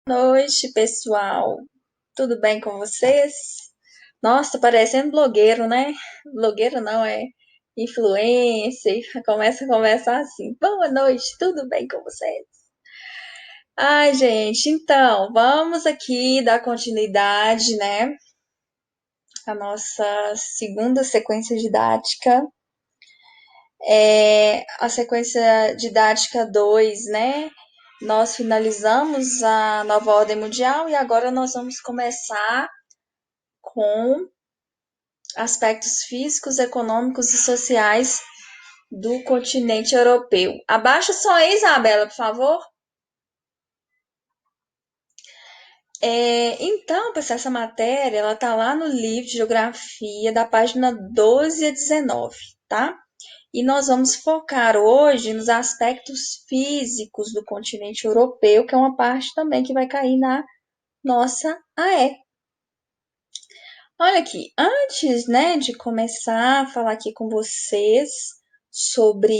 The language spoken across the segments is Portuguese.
Boa noite, pessoal. Tudo bem com vocês? Nossa, tá parecendo blogueiro, né? Blogueiro não, é influencer. Começa a conversar assim. Boa noite, tudo bem com vocês? Ai, gente, então, vamos aqui dar continuidade, né? A nossa segunda sequência didática. A sequência didática 2, né? Nós finalizamos a nova ordem mundial e agora nós vamos começar com aspectos físicos, econômicos e sociais do continente europeu. Abaixa só aí, Isabela, por favor. Então, pessoal, essa matéria, ela tá lá no livro de Geografia, da página 12 a 19, tá? E nós vamos focar hoje nos aspectos físicos do continente europeu, que é uma parte também que vai cair na nossa AE. Olha aqui, antes, né, de começar a falar aqui com vocês sobre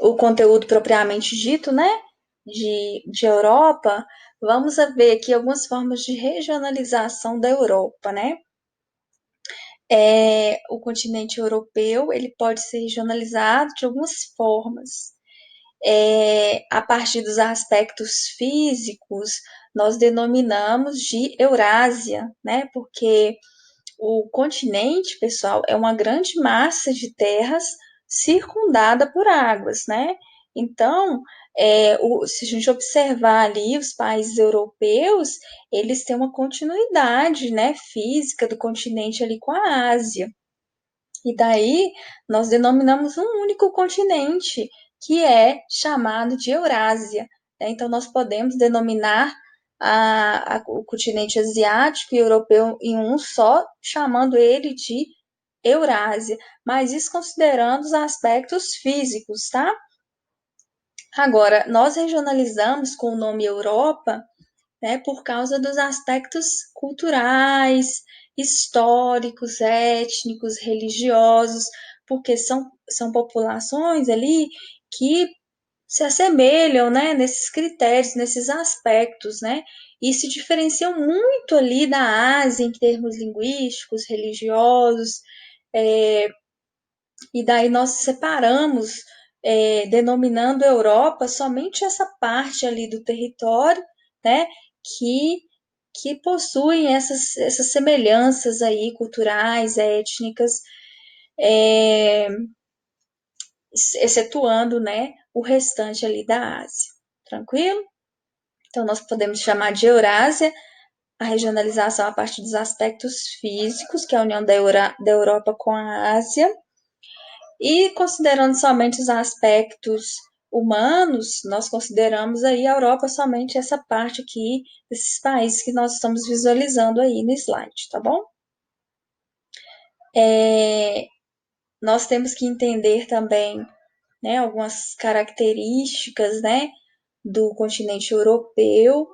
o conteúdo propriamente dito, né, de Europa, vamos a ver aqui algumas formas de regionalização da Europa, né? O continente europeu, ele pode ser regionalizado de algumas formas. A partir dos aspectos físicos, nós denominamos de Eurásia, né? Porque o continente, pessoal, é uma grande massa de terras circundada por águas, né? Então, se a gente observar ali os países europeus, eles têm uma continuidade, né, física do continente ali com a Ásia. E daí nós denominamos um único continente, que é chamado de Eurásia, né? Então, nós podemos denominar o continente asiático e europeu em um só, chamando ele de Eurásia, mas isso considerando os aspectos físicos, tá? Agora, nós regionalizamos com o nome Europa, né, por causa dos aspectos culturais, históricos, étnicos, religiosos, porque são populações ali que se assemelham, né, nesses critérios, nesses aspectos, né, e se diferenciam muito ali da Ásia em termos linguísticos, religiosos, é, e daí nós separamos, denominando Europa somente essa parte ali do território, né, que, que possuem essas semelhanças aí culturais, étnicas, é, excetuando, né, o restante ali da Ásia. Tranquilo? Então, nós podemos chamar de Eurásia a regionalização a partir dos aspectos físicos, que é a união da Europa com a Ásia, e considerando somente os aspectos humanos, nós consideramos aí a Europa somente essa parte aqui, desses países que nós estamos visualizando aí no slide, tá bom? Nós temos que entender também, né, algumas características, né, do continente europeu.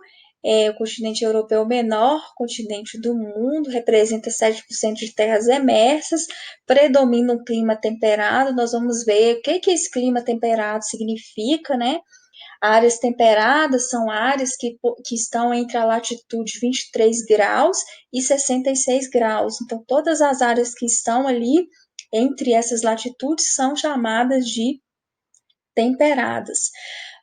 O continente europeu é o menor continente do mundo, representa 7% de terras emersas, predomina um clima temperado. Nós vamos ver o que esse clima temperado significa, né? Áreas temperadas são áreas que estão entre a latitude 23 graus e 66 graus. Então, todas as áreas que estão ali entre essas latitudes são chamadas de temperadas.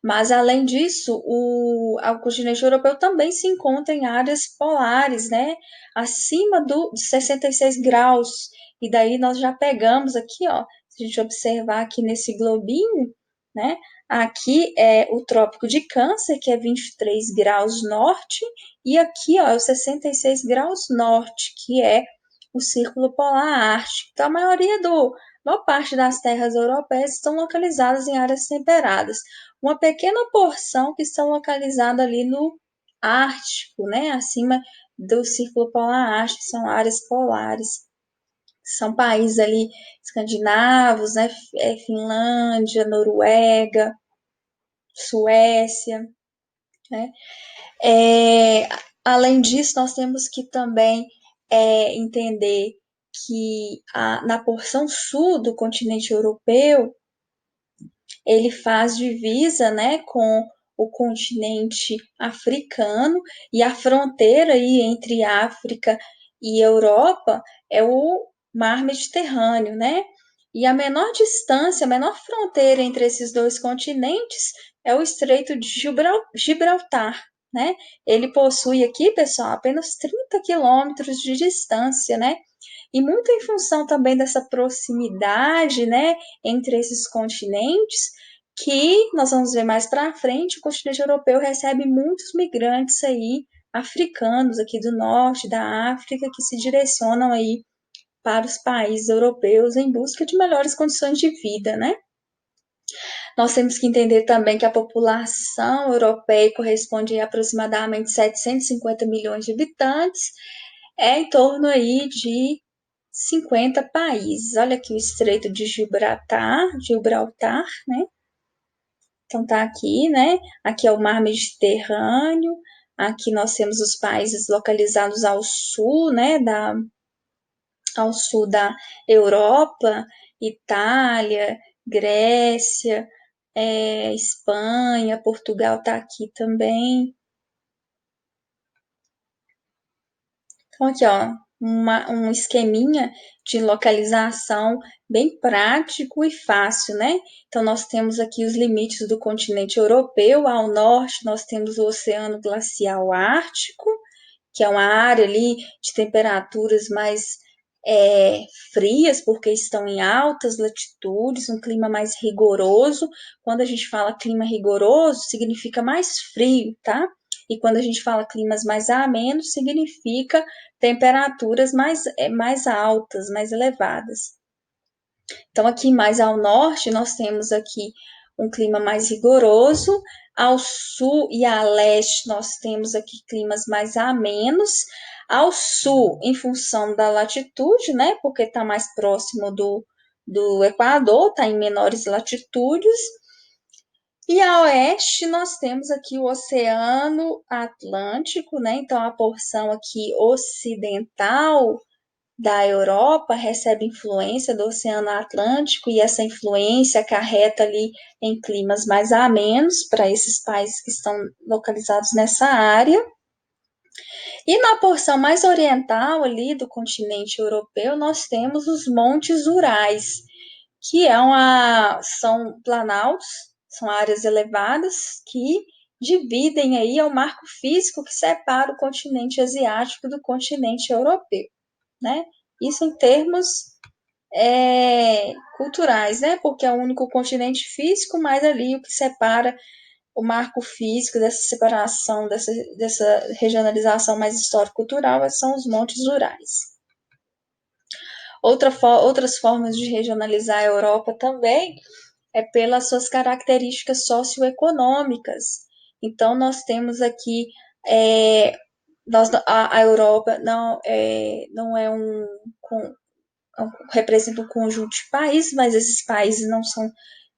Mas, além disso, o continente europeu também se encontra em áreas polares, né? Acima de 66 graus. E daí nós já pegamos aqui, ó, se a gente observar aqui nesse globinho, né? Aqui é o Trópico de Câncer, que é 23 graus norte, e aqui, ó, é o 66 graus norte, que é o Círculo Polar Ártico. Então, maior parte das terras europeias estão localizadas em áreas temperadas. Uma pequena porção que estão localizadas ali no Ártico, né, acima do Círculo Polar Ártico, são áreas polares. São países ali escandinavos, né, Finlândia, Noruega, Suécia, né? É, Além disso, nós temos que também entender que na porção sul do continente europeu, ele faz divisa, né, com o continente africano, e a fronteira aí entre África e Europa é o Mar Mediterrâneo, né? E a menor distância, a menor fronteira entre esses dois continentes é o Estreito de Gibraltar, né? Ele possui aqui, pessoal, apenas 30 quilômetros de distância, né? E muito em função também dessa proximidade, né, entre esses continentes, que nós vamos ver mais para frente, o continente europeu recebe muitos migrantes aí africanos aqui do norte da África que se direcionam aí para os países europeus em busca de melhores condições de vida, né? Nós temos que entender também que a população europeia corresponde a aproximadamente 750 milhões de habitantes, é em torno aí de 50 países. Olha aqui o Estreito de Gibraltar, né? Então tá aqui, né? Aqui é o Mar Mediterrâneo. Aqui nós temos os países localizados ao sul, né? Ao sul da Europa, Itália, Grécia, Espanha, Portugal tá aqui também. Então, aqui, ó, um esqueminha de localização bem prático e fácil, né? Então, nós temos aqui os limites do continente europeu. Ao norte, nós temos o Oceano Glacial Ártico, que é uma área ali de temperaturas mais frias, porque estão em altas latitudes, um clima mais rigoroso. Quando a gente fala clima rigoroso, significa mais frio, tá? E quando a gente fala climas mais amenos, significa temperaturas mais altas, mais elevadas. Então, aqui mais ao norte, nós temos aqui um clima mais rigoroso. Ao sul e a leste, nós temos aqui climas mais amenos. Ao sul, em função da latitude, né? Porque está mais próximo do Equador, está em menores latitudes. E a oeste, nós temos aqui o Oceano Atlântico, né? Então, a porção aqui ocidental da Europa recebe influência do Oceano Atlântico e essa influência acarreta ali em climas mais amenos para esses países que estão localizados nessa área. E na porção mais oriental ali do continente europeu, nós temos os Montes Urais, que são planaltos, são áreas elevadas que dividem aí o marco físico que separa o continente asiático do continente europeu, né? Isso em termos culturais, né? Porque é o único continente físico, mas ali o que separa o marco físico dessa separação, dessa regionalização mais histórico-cultural são os Montes Urais. Outras formas de regionalizar a Europa também é pelas suas características socioeconômicas. Então, nós temos aqui a Europa não é representa um conjunto de países, mas esses países não são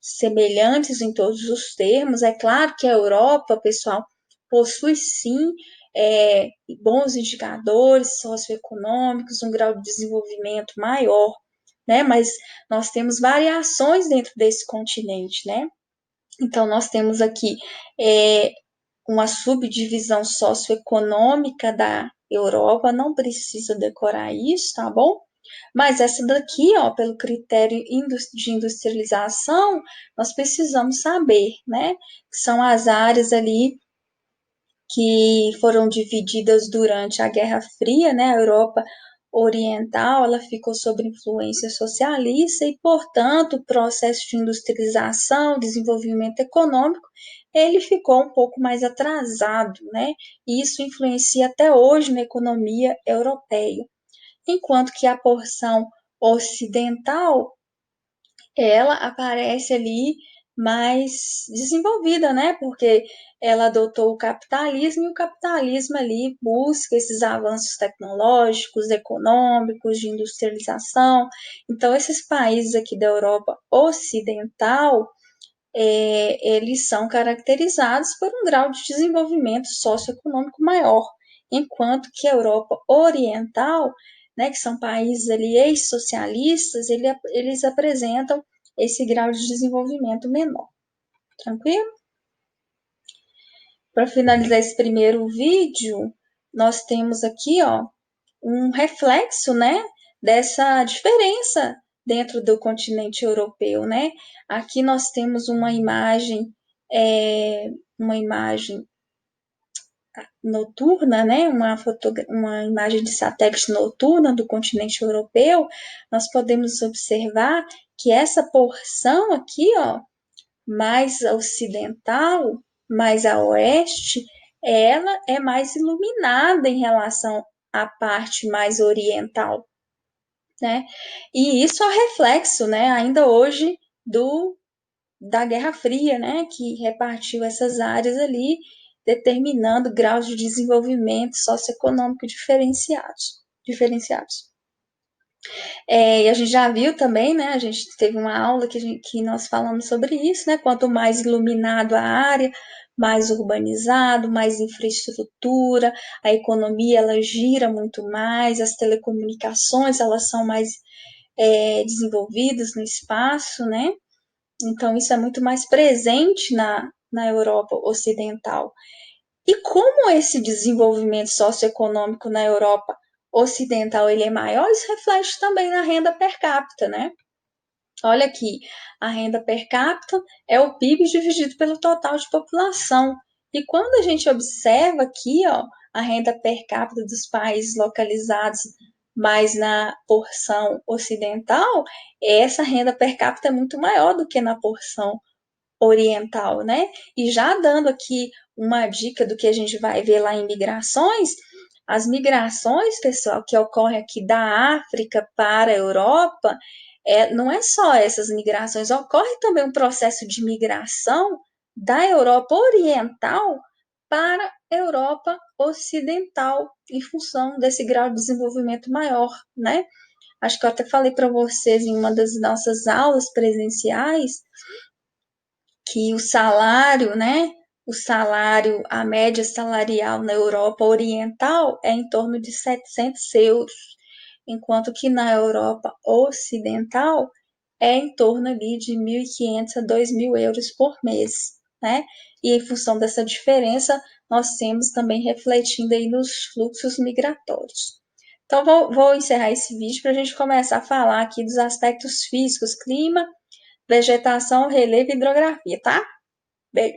semelhantes em todos os termos. É claro que a Europa, pessoal, possui sim bons indicadores socioeconômicos, um grau de desenvolvimento maior, né? Mas nós temos variações dentro desse continente, né? Então, nós temos aqui uma subdivisão socioeconômica da Europa, não precisa decorar isso, tá bom? Mas essa daqui, ó, pelo critério de industrialização, nós precisamos saber, né? Que são as áreas ali que foram divididas durante a Guerra Fria, né? A Europa Oriental, ela ficou sob influência socialista e, portanto, o processo de industrialização, desenvolvimento econômico, ele ficou um pouco mais atrasado, né? E isso influencia até hoje na economia europeia. Enquanto que a porção ocidental, ela aparece ali mais desenvolvida, né? Porque ela adotou o capitalismo e o capitalismo ali busca esses avanços tecnológicos, econômicos, de industrialização. Então, esses países aqui da Europa Ocidental, eles são caracterizados por um grau de desenvolvimento socioeconômico maior, enquanto que a Europa Oriental, né, que são países ali ex-socialistas, eles apresentam esse grau de desenvolvimento menor. Tranquilo? para finalizar esse primeiro vídeo, nós temos aqui, ó, um reflexo, né, dessa diferença dentro do continente europeu, né? Aqui nós temos uma imagem noturna, né? Uma imagem de satélite noturna do continente europeu. Nós podemos observar que essa porção aqui, ó, mais ocidental, mais a oeste, ela é mais iluminada em relação à parte mais oriental, né? E isso é reflexo, né, ainda hoje da Guerra Fria, né, que repartiu essas áreas ali, determinando graus de desenvolvimento socioeconômico diferenciados. E a gente já viu também, né? A gente teve uma aula que nós falamos sobre isso, né? Quanto mais iluminado a área, mais urbanizado, mais infraestrutura, a economia ela gira muito mais, as telecomunicações elas são mais desenvolvidas no espaço, né? Então isso é muito mais presente na Europa Ocidental. E como esse desenvolvimento socioeconômico na Europa Ocidental ele é maior, isso reflete também na renda per capita, né? Olha aqui, a renda per capita é o PIB dividido pelo total de população. E quando a gente observa aqui, ó, a renda per capita dos países localizados mais na porção ocidental, essa renda per capita é muito maior do que na porção oriental, né? E já dando aqui uma dica do que a gente vai ver lá em migrações, as migrações, pessoal, que ocorrem aqui da África para a Europa, não é só essas migrações, ocorre também um processo de migração da Europa Oriental para a Europa Ocidental, em função desse grau de desenvolvimento maior, né? Acho que eu até falei para vocês em uma das nossas aulas presenciais que o salário, né? A média salarial na Europa Oriental é em torno de 700 euros, enquanto que na Europa Ocidental é em torno ali de 1.500 a 2.000 euros por mês, né? E em função dessa diferença, nós temos também refletindo aí nos fluxos migratórios. Então, vou encerrar esse vídeo para a gente começar a falar aqui dos aspectos físicos, clima, vegetação, relevo e hidrografia, tá? Beijo!